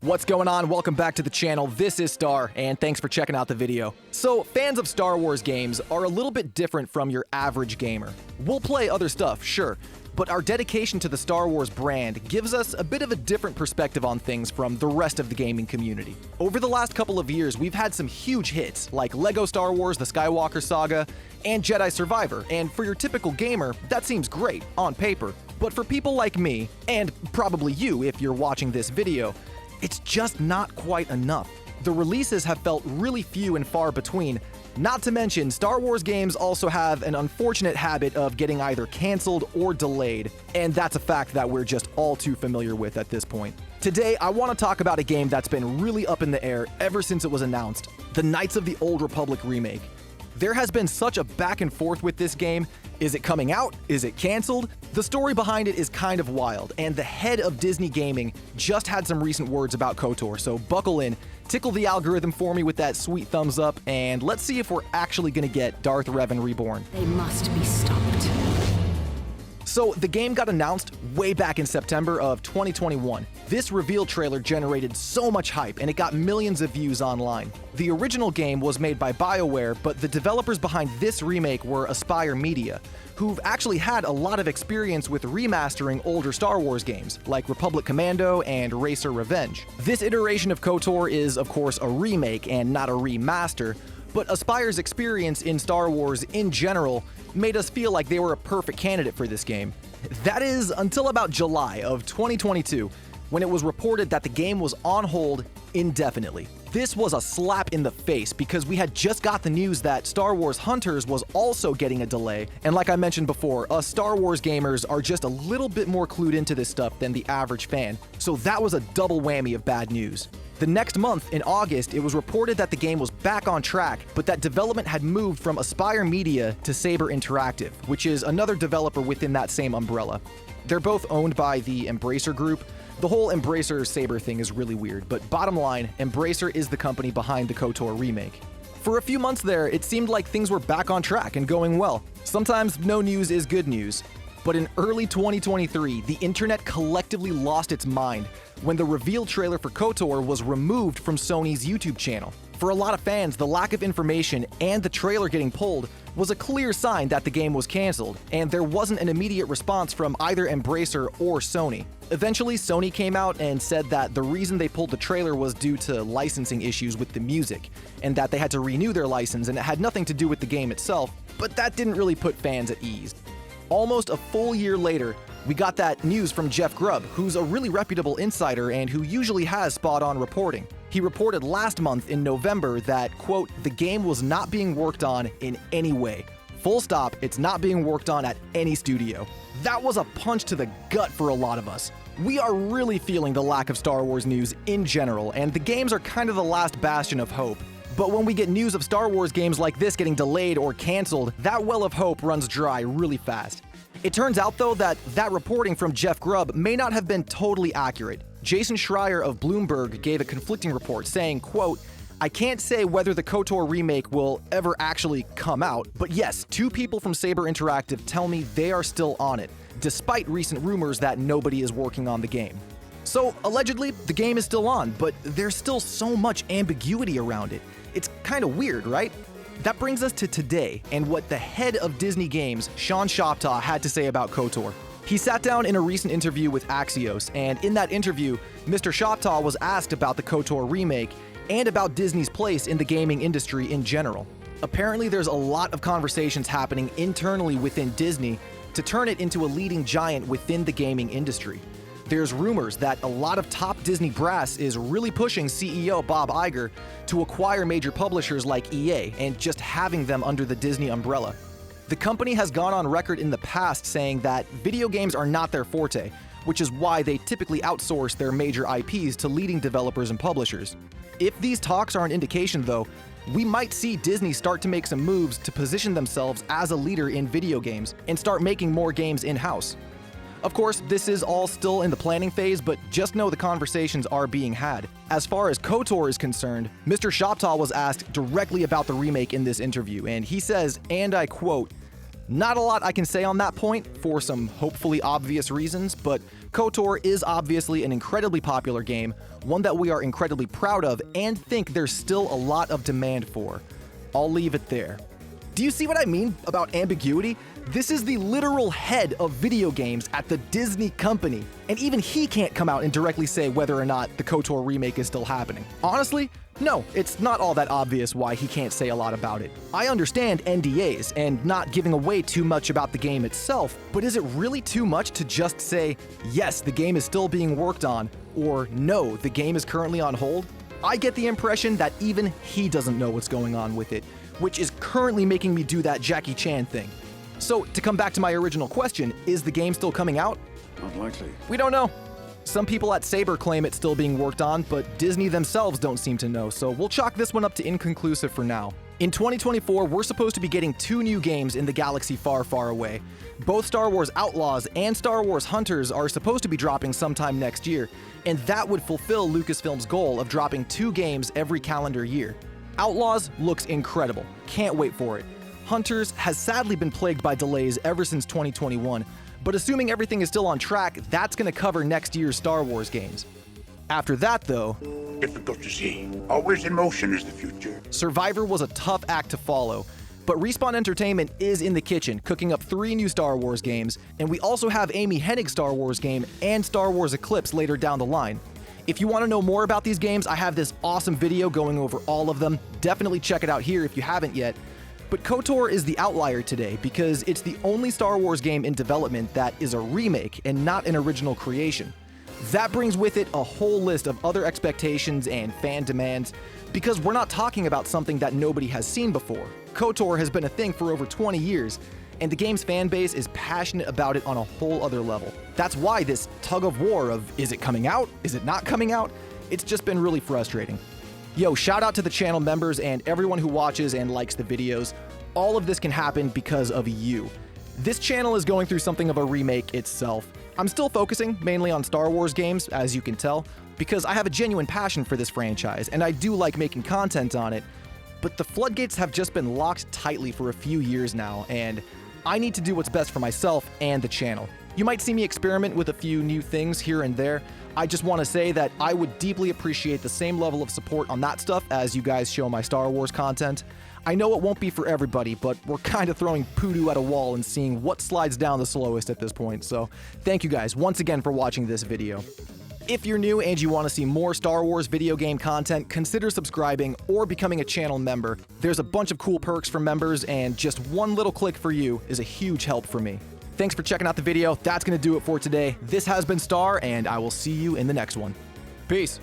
What's going on? Welcome back to the channel. This is Star, and thanks for checking out the video. So, fans of Star Wars games are a little bit different from your average gamer. We'll play other stuff, sure, but our dedication to the Star Wars brand gives us a bit of a different perspective on things from the rest of the gaming community. Over the last couple of years, we've had some huge hits, like LEGO Star Wars The Skywalker Saga and Jedi Survivor, and for your typical gamer, that seems great, on paper. But for people like me, and probably you if you're watching this video, it's just not quite enough. The releases have felt really few and far between. Not to mention, Star Wars games also have an unfortunate habit of getting either canceled or delayed, and that's a fact that we're just all too familiar with at this point. Today, I want to talk about a game that's been really up in the air ever since it was announced, the Knights of the Old Republic Remake. There has been such a back and forth with this game. Is it coming out? Is it canceled? The story behind it is kind of wild, and the head of Disney Gaming just had some recent words about KOTOR, so buckle in, tickle the algorithm for me with that sweet thumbs up, and let's see if we're actually gonna get Darth Revan reborn. They must be stopped. So, the game got announced way back in September of 2021. This reveal trailer generated so much hype, and it got millions of views online. The original game was made by BioWare, but the developers behind this remake were Aspyr Media, who've actually had a lot of experience with remastering older Star Wars games, like Republic Commando and Racer Revenge. This iteration of KOTOR is, of course, a remake and not a remaster, but Aspyr's experience in Star Wars in general made us feel like they were a perfect candidate for this game. That is, until about July of 2022, when it was reported that the game was on hold indefinitely. This was a slap in the face because we had just got the news that Star Wars Hunters was also getting a delay, and like I mentioned before, us Star Wars gamers are just a little bit more clued into this stuff than the average fan, so that was a double whammy of bad news. The next month, in August, it was reported that the game was back on track, but that development had moved from Aspyr Media to Saber Interactive, which is another developer within that same umbrella. They're both owned by the Embracer Group. The whole Embracer Saber thing is really weird, but bottom line, Embracer is the company behind the KOTOR remake. For a few months there, it seemed like things were back on track and going well. Sometimes no news is good news. But in early 2023, the internet collectively lost its mind when the reveal trailer for KOTOR was removed from Sony's YouTube channel. For a lot of fans, the lack of information and the trailer getting pulled was a clear sign that the game was canceled, and there wasn't an immediate response from either Embracer or Sony. Eventually, Sony came out and said that the reason they pulled the trailer was due to licensing issues with the music, and that they had to renew their license and it had nothing to do with the game itself, but that didn't really put fans at ease. Almost a full year later, we got that news from Jeff Grubb, who's a really reputable insider and who usually has spot-on reporting. He reported last month in November that, quote, the game was not being worked on in any way. Full stop, it's not being worked on at any studio. That was a punch to the gut for a lot of us. We are really feeling the lack of Star Wars news in general, and the games are kind of the last bastion of hope. But when we get news of Star Wars games like this getting delayed or canceled, that well of hope runs dry really fast. It turns out, though, that reporting from Jeff Grubb may not have been totally accurate. Jason Schreier of Bloomberg gave a conflicting report saying, quote, I can't say whether the KOTOR remake will ever actually come out, but yes, two people from Saber Interactive tell me they are still on it, despite recent rumors that nobody is working on the game. So, allegedly, the game is still on, but there's still so much ambiguity around it. It's kind of weird, right? That brings us to today and what the head of Disney Games, Sean Shoptaw, had to say about KOTOR. He sat down in a recent interview with Axios, and in that interview, Mr. Shoptaw was asked about the KOTOR remake and about Disney's place in the gaming industry in general. Apparently, there's a lot of conversations happening internally within Disney to turn it into a leading giant within the gaming industry. There's rumors that a lot of top Disney brass is really pushing CEO Bob Iger to acquire major publishers like EA and just having them under the Disney umbrella. The company has gone on record in the past saying that video games are not their forte, which is why they typically outsource their major IPs to leading developers and publishers. If these talks are an indication, though, we might see Disney start to make some moves to position themselves as a leader in video games and start making more games in-house. Of course, this is all still in the planning phase, but just know the conversations are being had. As far as KOTOR is concerned, Mr. Shoptaw was asked directly about the remake in this interview, and he says, and I quote, "Not a lot I can say on that point for some hopefully obvious reasons, but KOTOR is obviously an incredibly popular game, one that we are incredibly proud of and think there's still a lot of demand for. I'll leave it there. Do you see what I mean about ambiguity? This is the literal head of video games at the Disney company, and even he can't come out and directly say whether or not the KOTOR remake is still happening. Honestly, no, it's not all that obvious why he can't say a lot about it. I understand NDAs and not giving away too much about the game itself, but is it really too much to just say, yes, the game is still being worked on, or no, the game is currently on hold? I get the impression that even he doesn't know what's going on with it, which is currently making me do that Jackie Chan thing. So, to come back to my original question, is the game still coming out? Not likely. We don't know. Some people at Saber claim it's still being worked on, but Disney themselves don't seem to know, so we'll chalk this one up to inconclusive for now. In 2024, we're supposed to be getting 2 new games in the galaxy far, far away. Both Star Wars Outlaws and Star Wars Hunters are supposed to be dropping sometime next year, and that would fulfill Lucasfilm's goal of dropping 2 games every calendar year. Outlaws looks incredible. Can't wait for it. Hunters has sadly been plagued by delays ever since 2021, but assuming everything is still on track, that's going to cover next year's Star Wars games. After that, though, Difficult to see. Always in motion is the future. Survivor was a tough act to follow, but Respawn Entertainment is in the kitchen, cooking up 3 new Star Wars games, and we also have Amy Hennig's Star Wars game and Star Wars Eclipse later down the line. If you want to know more about these games, I have this awesome video going over all of them. Definitely check it out here if you haven't yet. But KOTOR is the outlier today because it's the only Star Wars game in development that is a remake and not an original creation. That brings with it a whole list of other expectations and fan demands, because we're not talking about something that nobody has seen before. KOTOR has been a thing for over 20 years, and the game's fan base is passionate about it on a whole other level. That's why this tug of war of, is it coming out? Is it not coming out? It's just been really frustrating. Yo, shout out to the channel members and everyone who watches and likes the videos. All of this can happen because of you. This channel is going through something of a remake itself. I'm still focusing mainly on Star Wars games, as you can tell, because I have a genuine passion for this franchise, and I do like making content on it, but the floodgates have just been locked tightly for a few years now, and I need to do what's best for myself and the channel. You might see me experiment with a few new things here and there. I just want to say that I would deeply appreciate the same level of support on that stuff as you guys show my Star Wars content. I know it won't be for everybody, but we're kind of throwing poodoo at a wall and seeing what slides down the slowest at this point, so thank you guys once again for watching this video. If you're new and you want to see more Star Wars video game content, consider subscribing or becoming a channel member. There's a bunch of cool perks for members, and just one little click for you is a huge help for me. Thanks for checking out the video. That's going to do it for today. This has been Star, and I will see you in the next one. Peace.